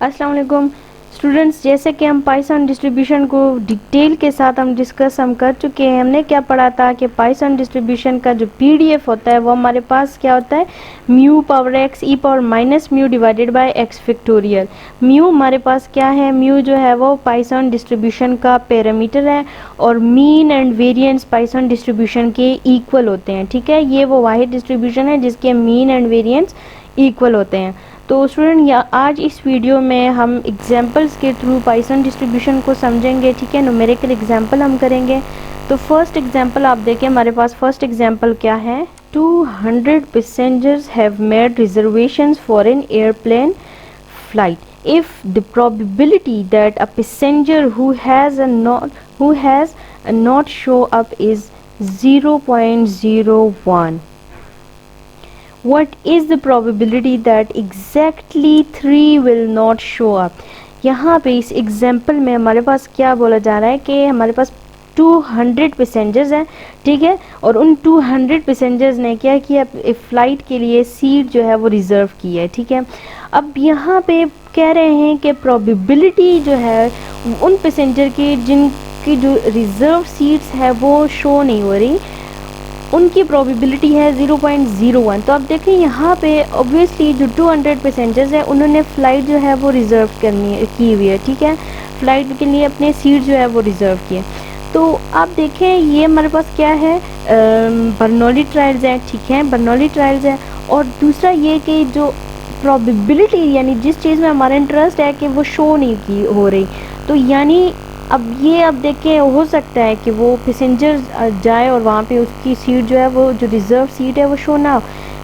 अस्सलाम वालेकुम स्टूडेंट्स, जैसे कि हम पाइथन डिस्ट्रीब्यूशन को डिटेल के साथ हम कर चुके हैं। हमने क्या पढ़ा था कि पाइथन डिस्ट्रीब्यूशन का जो पीडीएफ होता है वो हमारे पास क्या होता है, mu power x E power minus mu divided by x factorial. Mu हमारे पास क्या है, म्यू जो है वो पाइथन डिस्ट्रीब्यूशन का पैरामीटर है और mean and variance Python distribution के इक्वल होते हैं। ठीक है, ये वो वाहिद डिस्ट्रीब्यूशन है जिसके मीन एंड वेरिएंस इक्वल होते हैं। तो स्टूडेंट आज इस वीडियो में हम एग्जांपल्स के थ्रू पाइथन डिस्ट्रीब्यूशन को समझेंगे। ठीक है, न्यूमेरिकल एग्जांपल हम करेंगे। तो फर्स्ट एग्जांपल आप देखें, हमारे पास फर्स्ट एग्जांपल क्या है, 200 passengers have made reservations for an airplane flight if the probability that a passenger who has not show up is 0.01. What is the probability that exactly 3 will not show up? यहाँ पे इस example में हमारे पास क्या बोला जा रहा है कि हमारे पास 200 पैसेंजर्स हैं। ठीक है, और उन 200 पैसेंजर्स ने क्या किया, फ़्लाइट के लिए सीट जो है वो रिज़र्व की है। ठीक है, अब यहाँ पे कह रहे हैं कि प्रोबेबिलिटी जो है उन पैसेंजर की जिनकी जो रिज़र्व सीट्स है वो शो नहीं हो रही, उनकी प्रोबेबिलिटी है 0.01। तो आप देखें यहाँ पे ऑब्वियसली जो 200 पैसेंजर्स हैं उन्होंने फ़्लाइट जो है वो रिज़र्व की हुई है। ठीक है, फ़्लाइट के लिए अपने सीट जो है वो रिज़र्व किए। तो आप देखें ये हमारे पास क्या है, बर्नौली ट्रायल्स है। ठीक है, बर्नौली ट्रायल्स है। और दूसरा ये कि जो प्रोबेबिलिटी यानी जिस चीज़ में हमारा इंटरेस्ट है कि वो शो नहीं की हो रही, तो यानी अब देखें हो सकता है कि वो पैसेंजर जाए और वहाँ पे उसकी सीट जो है वो जो रिज़र्व सीट है वो शो ना हो।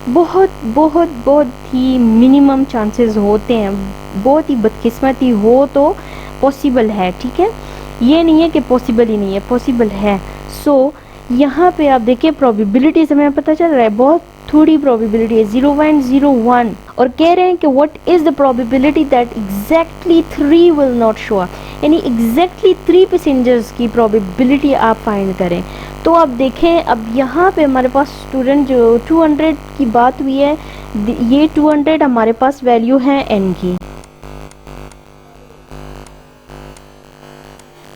बहुत बहुत बहुत ही मिनिमम चांसेस होते हैं, बहुत ही बदकिस्मती हो तो पॉसिबल है। ठीक है, ये नहीं है कि पॉसिबल ही नहीं है, पॉसिबल है। सो यहाँ पे आप देखिए प्रोबेबिलिटी से हमें पता चल रहा है बहुत थोड़ी प्रोबेबिलिटी है, 0.01। और कह रहे हैं कि what is the probability that exactly 3 will not show up, यानी एग्जैक्टली 3 पैसेंजर्स की प्रोबेबिलिटी आप फाइंड करें। तो आप देखें अब यहाँ पे हमारे पास स्टूडेंट जो 200 की बात हुई है, ये 200 हमारे पास वैल्यू है n की।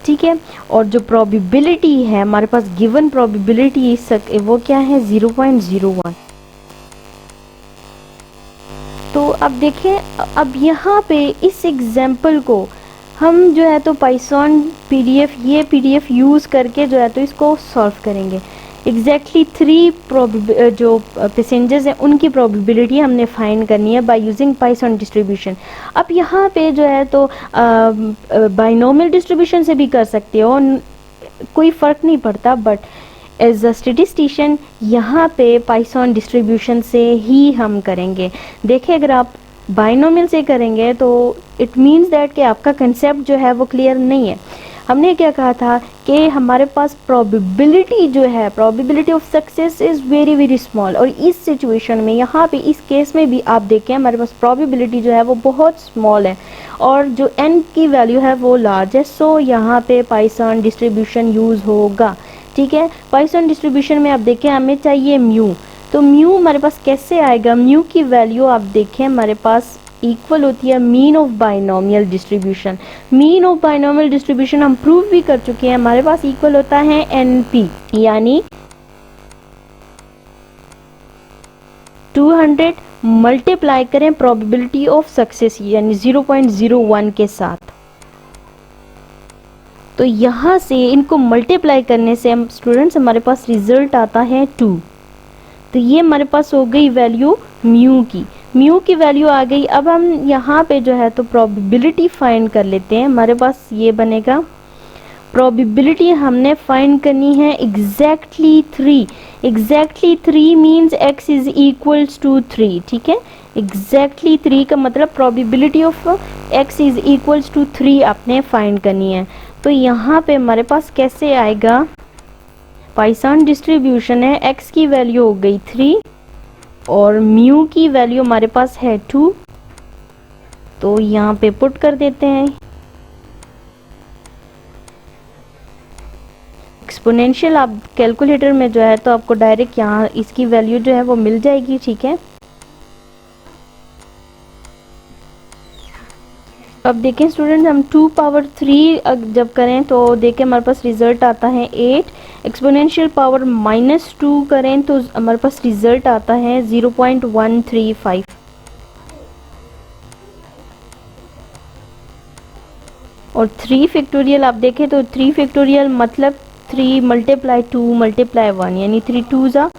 ठीक है, और जो प्रोबेबिलिटी है हमारे पास गिवन प्रोबेबिलिटी वो क्या है, 0.01। तो अब देखें, अब यहाँ पे इस एग्जाम्पल को हम जो है तो पाइथन ये पीडीएफ यूज़ करके जो है तो इसको सॉल्व करेंगे। एग्जैक्टली 3 जो पैसेंजर्स हैं उनकी प्रोबेबिलिटी हमने फाइंड करनी है बाय यूजिंग पाइथन डिस्ट्रीब्यूशन। अब यहाँ पे जो है तो बाइनोमियल डिस्ट्रीब्यूशन से भी कर सकते हो, कोई फ़र्क नहीं पड़ता, बट एज अ स्टेटिस्टिशियन यहाँ पे पाइथन डिस्ट्रीब्यूशन से ही हम करेंगे। देखिए अगर आप बाइनोमियल से करेंगे तो इट मीन्स दैट कि आपका कंसेप्ट जो है वो क्लियर नहीं है। हमने क्या कहा था कि हमारे पास प्रोबेबिलिटी जो है, probability of success is very very small. और इस सिचुएशन में यहाँ पे इस केस में भी आप देखें हमारे पास प्रोबेबिलिटी जो है वो बहुत स्मॉल है और जो n की वैल्यू है वो लार्ज है। सो यहाँ पे पाइथन डिस्ट्रीब्यूशन यूज़ होगा। ठीक है, पाइथन डिस्ट्रीब्यूशन में आप देखें हमें चाहिए म्यू, तो म्यू हमारे पास कैसे आएगा, म्यू की वैल्यू आप देखें हमारे पास इक्वल होती है mean of binomial distribution. Mean of binomial distribution हम प्रूव भी कर चुके हैं, हमारे पास इक्वल होता है NP, यानी 200 मल्टीप्लाई करें प्रोबेबिलिटी ऑफ सक्सेस यानी 0.01 के साथ। तो यहाँ से इनको मल्टीप्लाई करने से हम स्टूडेंट्स हमारे पास रिजल्ट आता है 2। तो ये हमारे पास हो गई वैल्यू म्यू की वैल्यू आ गई। अब हम यहाँ पे जो है तो प्रोबेबिलिटी फाइंड कर लेते हैं। हमारे पास ये बनेगा, प्रोबेबिलिटी हमने फाइंड करनी है exactly 3 means x is equals to 3। ठीक है, एग्जैक्टली 3 का मतलब probability of x is equals to 3 आपने फाइंड करनी है। तो यहाँ पे हमारे पास कैसे आएगा, पाइथन डिस्ट्रीब्यूशन है, x की वैल्यू हो गई 3 और म्यू की वैल्यू हमारे पास है 2। तो यहाँ पे पुट कर देते हैं, एक्सपोनेंशियल आप कैलकुलेटर में जो है तो आपको डायरेक्ट यहाँ इसकी वैल्यू जो है वो मिल जाएगी। ठीक है, अब देखें स्टूडेंट, हम 2 पावर 3 जब करें तो देखें हमारे पास रिजल्ट आता है 8। एक्सपोनेंशियल पावर -2 करें तो हमारे पास रिजल्ट आता है 0.135। और 3 फैक्टोरियल आप देखें तो 3 फैक्टोरियल मतलब 3 मल्टीप्लाई 2 मल्टीप्लाई 1, यानी 3 2 ज़ा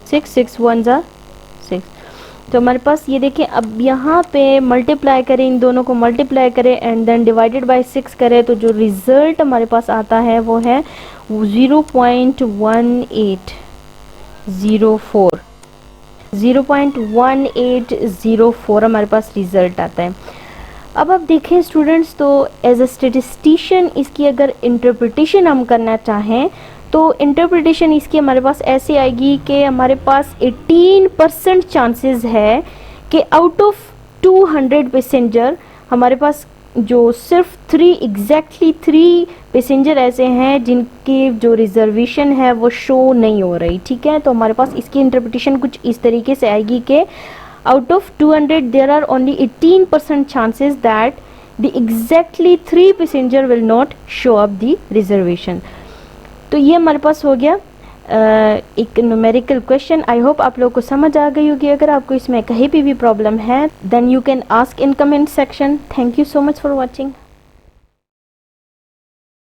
6, 6 1 ज़ा 6। तो हमारे पास ये देखें, अब यहाँ पे मल्टीप्लाई करें, इन दोनों को मल्टीप्लाई करें एंड देन डिवाइडेड बाय 6 करें तो जो रिजल्ट हमारे पास आता है वो है 0.1804। 0.1804 हमारे पास रिजल्ट आता है। अब आप देखें स्टूडेंट्स, तो एज अ स्टेटिस्टिशियन इसकी अगर इंटरप्रिटेशन हम करना चाहें तो इंटरप्रिटेशन इसकी हमारे पास ऐसे आएगी कि हमारे पास 18% चांसेस है कि आउट ऑफ 200 पैसेंजर हमारे पास जो सिर्फ 3 पैसेंजर ऐसे हैं जिनकी जो रिजर्वेशन है वो शो नहीं हो रही। ठीक है, तो हमारे पास इसकी इंटरप्रिटेशन कुछ इस तरीके से आएगी कि out of 200 there are only 18% chances that the exactly 3 passenger will not show up the reservation। तो ये हमारे पास हो गया एक न्यूमेरिकल क्वेश्चन। आई होप आप लोगों को समझ आ गई होगी। अगर आपको इसमें कहीं भी प्रॉब्लम है then you can ask in comment section. Thank you so much for watching.